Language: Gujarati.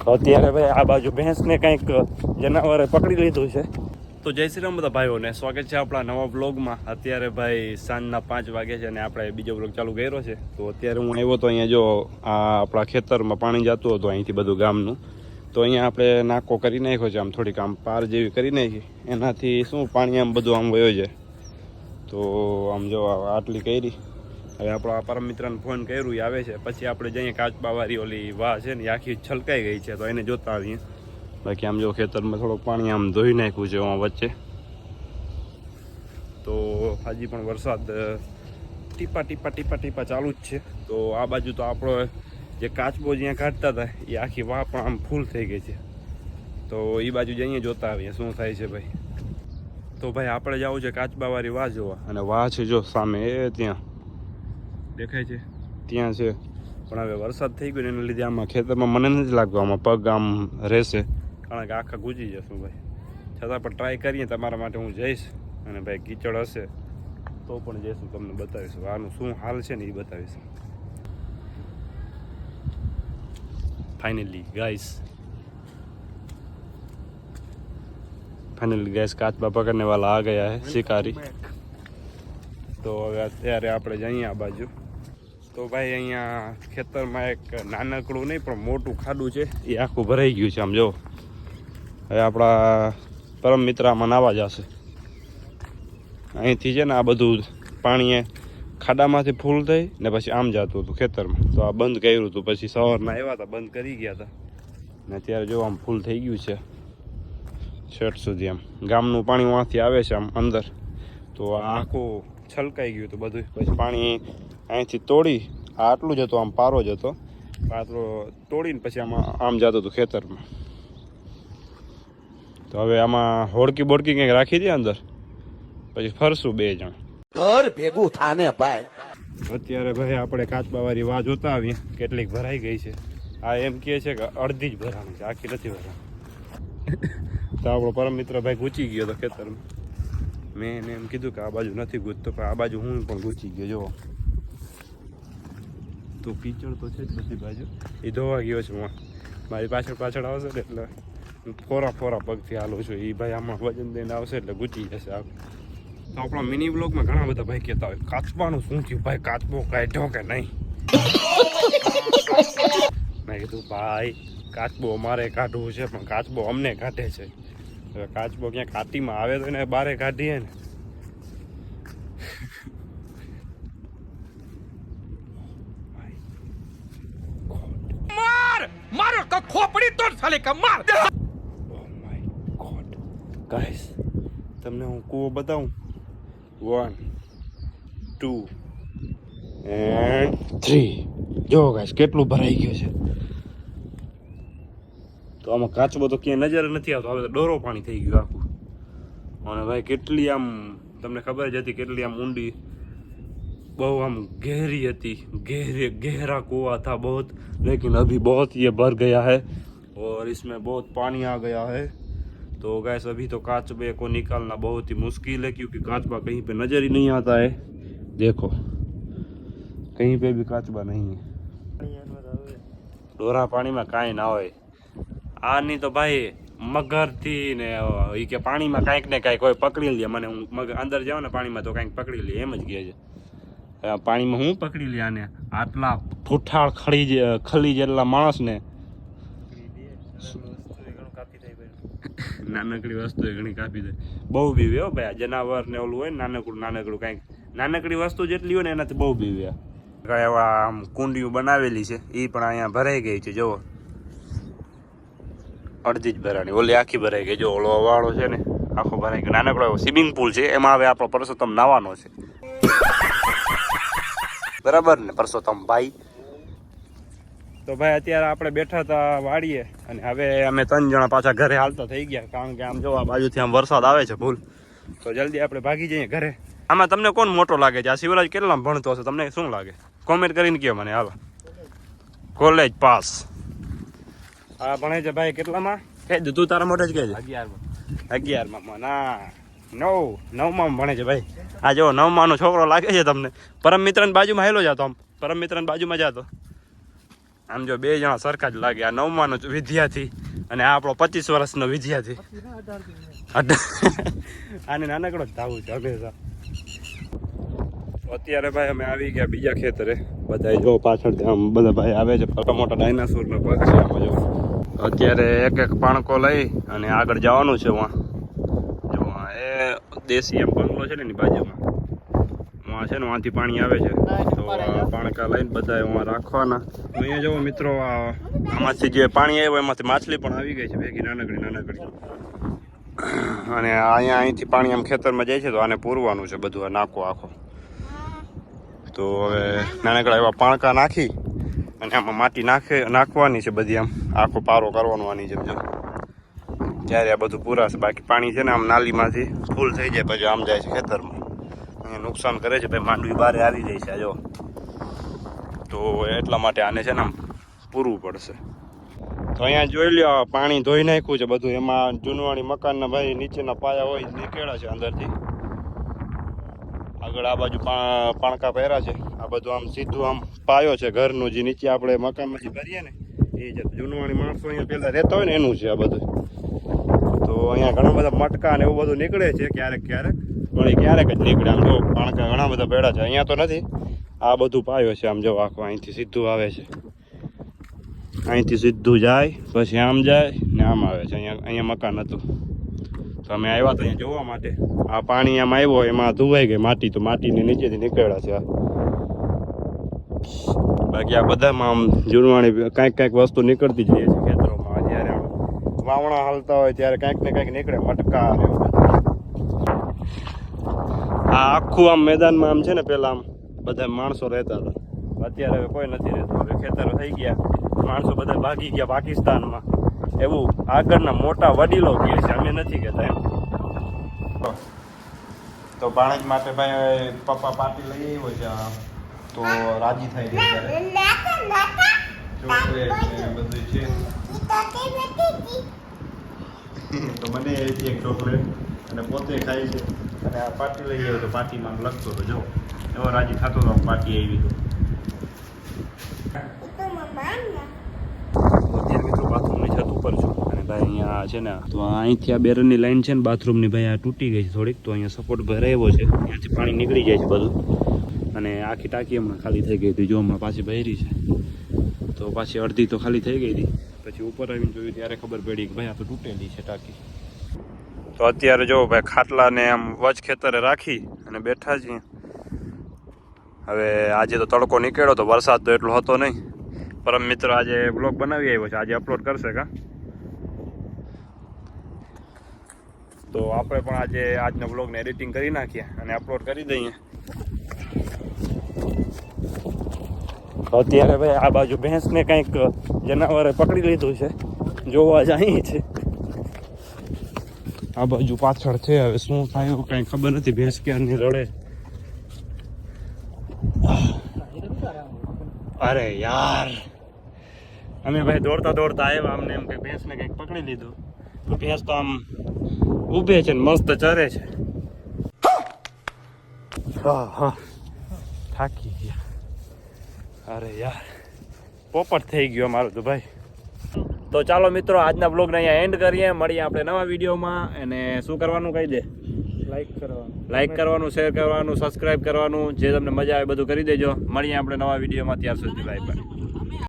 તો અત્યારે ભાઈ આ બાજુ ભેંસને કંઈક જનાવરે પકડી લીધું છે. તો જય શ્રી રામ બધા ભાઈઓને, સ્વાગત છે આપણા નવા બ્લોગમાં. અત્યારે ભાઈ સાંજના 5 વાગે છે અને આપણે બીજો બ્લોગ ચાલુ કર્યો છે. તો અત્યારે હું આવ્યો તો અહીંયા જો આ આપણા ખેતરમાં પાણી જતું હતું અહીંથી બધું ગામનું. તો અહીંયા આપણે નાકો કરી નાખ્યો છે, આમ થોડીક આમ પાર જેવી કરી નાખી. એનાથી શું પાણી આમ બધું આમ વયો જાય. તો આમ જો આટલી કરી. હવે આપણો આ પરમ મિત્રને ફોન કર્યું, એ આવે છે. પછી આપણે જઈએ કાચબાવાળી ઓલી વાહ છે ને એ આખી છલકાઈ ગઈ છે, તો એને જોતા આવીએ. બાકી આમ જો ખેતરમાં થોડુંક પાણી આમ ધોઈ નાખ્યું છે આમાં વચ્ચે. તો હજી પણ વરસાદ ટીપા ટીપા ટીપા ટીપા ચાલુ જ છે. તો આ બાજુ તો આપણો જે કાચબો જ્યાં કાઢતા હતા એ આખી વાહ પણ આમ ફૂલ થઈ ગઈ છે. તો એ બાજુ જઈએ જોતા આવીએ શું થાય છે ભાઈ. તો ભાઈ આપણે જવું છે કાચબાવાળી વાહ જોવા. અને વાહ છે જો સામે એ ત્યાં દેખાય છે, ત્યાં છે. પણ હવે વરસાદ થઈ ગયો ને એના લીધે આમાં ખેતરમાં મને નથી લાગતું આમાં પગ આમ રહેશે, કારણ કે આખા ગુજી જશું ભાઈ. છતાં પણ ટ્રાય કરીએ, તમારા માટે હું જઈશ. અને ભાઈ કીચડ હશે તો પણ જઈશું, તમને બતાવીશું આનું શું હાલ છે ને એ બતાવીશું. ફાઇનલી ગાઈસ કાચબા પકડને વાલા આ ગયા હે શિકારી. તો હવે અત્યારે આપણે જઈએ આ બાજુ. તો ભાઈ અહીંયા ખેતરમાં એક નાનકડું નહીં પણ મોટું ખાડું છે, એ આખું ભરાઈ ગયું છે આમ જો. હવે આપણા પરમ મિત્ર આમાં નાવા જશે. અહીંથી છે ને આ બધું પાણી ખાડામાંથી ફૂલ થઈ ને પછી આમ જતું હતું ખેતરમાં. તો આ બંધ કર્યું હતું, પછી સવારના આવ્યા હતા બંધ કરી ગયા હતા ને અત્યારે જો આમ ફૂલ થઈ ગયું છે શર્ટ સુધી. આમ ગામનું પાણી વાંથી આવે છે આમ અંદર. તો આ આખું છલકાઈ ગયું હતું બધું. પછી પાણી અહીંથી તોડી આટલું જ હતું, આમ પારો જ હતો, પાત્રો તોડીને પછી આમ જતું હતું ખેતરમાં. તો હવે આમાં હોડકી બોડકી કંઈક રાખી દે અંદર, પછી ફરશું 2 જણ. ઘર ભેગું થાને ભાઈ. અત્યારે ભાઈ આપણે કાચબાવાળી વાહ જોતા આવીએ કેટલીક ભરાઈ ગઈ છે. આ એમ કહે છે કે અડધી જ ભરાણી છે, આખી નથી ભરાણી. તો આપણો પરમ મિત્ર ભાઈ ગૂંચી ગયો હતો ખેતરમાં. મેં એને એમ કીધું કે આ બાજુ નથી ગૂંચતો, પણ આ બાજુ હું પણ ગૂંચી ગયો જો. તો કીચડ તો છે જ બધી બાજુ. એ ધોવા ગયો છે હું, મારી પાછળ આવશે ને એટલે હું ફોરા પગથી હાલું છું. એ ભાઈ આમાં વજન દઈને આવશે એટલે ગૂંચી જશે આખું. તો આપણા મિની બ્લોગમાં ઘણા બધા ભાઈ કહેતા હોય કાચબાનું શું થયું ભાઈ, કાચબો કાઢ્યો કે નહીં. મેં કીધું ભાઈ કાચબો અમારે કાઢવું છે, પણ કાચબો અમને કાઢે છે. હવે કાચબો ક્યાંક કાતીમાં આવે તો એને બારે કાઢીએ ને. મારો તો ખોપડી તોડ સાલે કે માર. ઓ માય ગોડ ગાઈસ, તમને હું કૂવો બતાવું. 1 2 and 3. જો ગાઈસ કેટલું ભરાઈ ગયું છે. તો આમાં કાચબો તો ક્યાંય નજર નથી આવતો. હવે તો ડોરો પાણી થઈ ગયું આખું. અને ભાઈ કેટલી આમ તમને ખબર જ હતી કેટલી આમ ઊંડી, બહુ आम गहरी હતી. गहरा कुआं था बहुत, लेकिन अभी बहुत ये भर गया है और इसमें बहुत पानी आ गया है. तो गैस अभी तो काचबे को निकालना बहुत ही मुश्किल है, क्योंकि काचबा कहीं पे नजर ही नहीं आता है. देखो कहीं पे भी काचबा नहीं है. डोरा पानी में कांई ना હોય. આ નહીં તો ભાઈ મગરથી ને એ કે પાણીમાં કાંઈક ને કાંઈક કોઈ પકડી લે. મને હું અંદર જાઉં ને પાણીમાં તો કાંઈક પકડી લે એમ જ કહે છે. પાણીમાં હું પકડી લે આને. આટલા ઠૂઠાળ ખલી જેટલા માણસને નાનકડી વસ્તુ ઘણી કાપી દે. બહુ બીવે હો ભાઈ. જનાવર ને ઓલું હોય ને નાનકડું કાંઈક નાનકડી વસ્તુ જેટલી હોય ને એનાથી બહુ બીવે. એવા આમ કુંડીઓ બનાવેલી છે, એ પણ અહીંયા ભરાઈ ગઈ છે. જુઓ અડધી જ ભરાણી, ઓલી આખી ભરાઈ ગઈ. જો ઓલો વાળો છે ને આખો ભરાઈ ગયો. નાનકડો સ્વિમિંગ પુલ છે, એમાં હવે આપણો પરસોત્તમ નાવાનો છે. બરાબર ને પરસોત્તમ ભાઈ. તો ભાઈ અત્યારે આપણે બેઠા હતા વાડીએ અને હવે અમે 3 જણા પાછા ઘરે હાલતા થઈ ગયા, કારણ કે આમ જો આ બાજુથી આમ વરસાદ આવે છે ફૂલ. તો જલ્દી આપણે ભાગી જઈએ ઘરે. આમાં તમને કોણ મોટો લાગે છે? આ શિવરાજ કેટલામાં ભણતો હશે તમને શું લાગે? કોમેન્ટ કરીને કહો મને. હાલો કોલેજ પાસ. આ ભણે છે ભાઈ કેટલામાં? તું તારા મોઢે જ કહે છે 11માં. ના 9માં ભણે છે ભાઈ. આ જો 9માનો છોકરો લાગે છે તમને. પરમ મિત્રની બાજુમાં હેલો જાતો, આમ પરમ મિત્રની બાજુમાં જાતો. આમ જો બે જણા સરખા જ લાગે. આ 9માનો વિદ્યાર્થી અને આ આપણો 25 વર્ષનો વિદ્યાર્થી. આને નાનકડો જ ધાવું છે હંમેશા. અત્યારે ભાઈ અમે આવી ગયા બીજા ખેતરે. બધા જો પાછળથી આમ બધા ભાઈ આવે છે. મોટા મોટા ડાયનાસોરના પગ છે આમાં જો. અત્યારે એક એક પાણકો લઈ અને આગળ જવાનું છે. જો એ દેશી એમ બંગલો છે ને એની બાજુમાં છે ને વાંથી પાણી આવે છે. તો પાણકા લઈને બધા એમાં રાખવાના. અહીંયા જો મિત્રો આમાંથી જે પાણી આવ્યું એમાંથી માછલી પણ આવી ગઈ છે ભેગી નાનકડી અને અહીંથી પાણી આમ ખેતરમાં જાય છે તો આને પૂરવાનું છે બધું આ નાખો આખો. તો હવે નાનકડા એવા પાણકા નાખી અને આમાં માટી નાખવાની છે બધી આમ આખો પારો કરવાનો આની જેમ જો. ત્યારે આ બધું પૂરાશે. બાકી પાણી છે ને આમ નાલીમાંથી ફૂલ થઈ જાય પછી આમ જાય છે ખેતરમાં. નુકસાન કરે છે ભાઈ. માંડવી બારે આવી જાય છે જો. તો એટલા માટે આને છે ને આમ પૂરવું પડશે. તો અહીંયા જોઈ લ્યો પાણી ધોઈ નાખ્યું છે બધું. એમાં જૂનવાણી મકાનના ભાઈ નીચેના પાયા હોય નીકળ્યા છે અંદરથી. આગળ આ બાજુ પાણકા પહેર્યા છે. આ બધું આમ સીધું આમ પાયો છે ઘરનું જે નીચે આપણે મકાનમાંથી ભરીએ ને એ જે જૂનવાણી માણસો અહીંયા પહેલાં રહેતા હોય ને એનું છે આ બધું. તો અહીંયા ઘણા બધા મટકા ને એવું બધું નીકળે છે ક્યારેક પણ એ ક્યારેક જ નીકળે. આમ જો પાણકા ઘણા બધા ભેડા છે. અહીંયા તો નથી. આ બધું પાયો છે આમ જો આખો. અહીંથી સીધું આવે છે. અહીંથી સીધું જાય પછી આમ જાય ને આમ આવે છે. અહીંયા મકાન હતું તો અમે આવ્યા તો અહીંયા જોવા માટે. આ પાણી આમ આવ્યો એમાં ધોવાઈ ગઈ માટી. તો માટીની નીચેથી નીકળ્યા છે આ. બાકી આ બધામાં આમ જૂનવાણી કાંઈક વસ્તુ નીકળતી જ રહે છે ખેતરોમાં. જ્યારે વાવણા હાલતા હોય ત્યારે કાંઈક ને કાંઈક નીકળે મટકા ને એવું બધું. આ આખું આમ મેદાનમાં આમ છે ને પેલા આમ બધા માણસો રહેતા હતા. અત્યારે હવે કોઈ નથી રહેતું. હવે ખેતરો થઈ ગયા. માણસો બધા ભાગી ગયા પાકિસ્તાનમાં. એવું આગળના મોટા વડીલો કહે છે. અમે નથી કહેતા એમ. તો બાણેજ માટે ભાઈ પપ્પા પાર્ટી લઈ આવ્યો છે. તો રાજી થઈ ગઈ ચોકલેટ ને બધું છે. તો મને એક ચોકલેટ અને પોતે ખાઈ છે. અને આ પાર્ટી લઈ આવ્યો તો પાર્ટીમાં લખતો હતો જો. એવો રાજી થતો હતો પાર્ટી આવી તો. અત્યારે મિત્રો બાથરૂમની છત ઉપર છું અને ભાઈ અહીંયા છે ને તો અહીંથી આ બેરનની લાઈન છે ને બાથરૂમની ભાઈ આ તૂટી ગઈ છે થોડીક. તો અહીંયા સપોર્ટ ભરાયો છે. ત્યાંથી પાણી નીકળી જાય છે બધું. અને આખી ટાંકી હમણાં ખાલી થઈ ગઈ હતી. જો હમણાં પાછી ભરી છે તો પાછી અડધી તો ખાલી થઈ ગઈ હતી. પછી ઉપર આવીને જોયું ત્યારે ખબર પડી કે ભાઈ આ તો તૂટેલી છે ટાંકી. તો અત્યારે જો ભાઈ ખાટલાને આમ વચ ખેતરે રાખી અને બેઠા છીએ. હવે આજે તો તડકો નીકળ્યો તો વરસાદ તો એટલો હતો નહીં. પરમ મિત્રો આજે બ્લોગ બનાવી આવ્યો છે. આજે અપલોડ કરશે કા. તો આપણે પણ આજે આજના બ્લોગને એડિટિંગ કરી નાખીએ અને અપલોડ કરી દઈએ. અત્યારે ભાઈ આ બાજુ ભેંસને કંઈક જનાવરે પકડી લીધું છે. જોવા જાય છે આ બાજુ પાછળ છે. હવે શું થાય એવું કંઈ ખબર નથી. ભેંસ ક્યારની રડે. અરે યાર અમે ભાઈ દોડતા આવ્યા. અમને એમ કે ભેંસને કંઈક પકડી લીધું. તો ભેંસ તો આમ ઊભે છે ને મસ્ત ચરે છે. હા થાકી ગયા. અરે યાર પોપટ થઈ ગયો મારું તો ભાઈ. તો ચાલો મિત્રો આજના બ્લોગને અહીંયા એન્ડ કરીએ. મળીએ આપણે નવા વિડીયોમાં. અને શું કરવાનું કહી દે. લાઈક કરવાનું, શેર કરવાનું, સબસ્ક્રાઈબ કરવાનું. જે તમને મજા આવે બધું કરી દેજો. મળીએ આપણે નવા વિડીયોમાં. ત્યાર સુધી બાય બાય.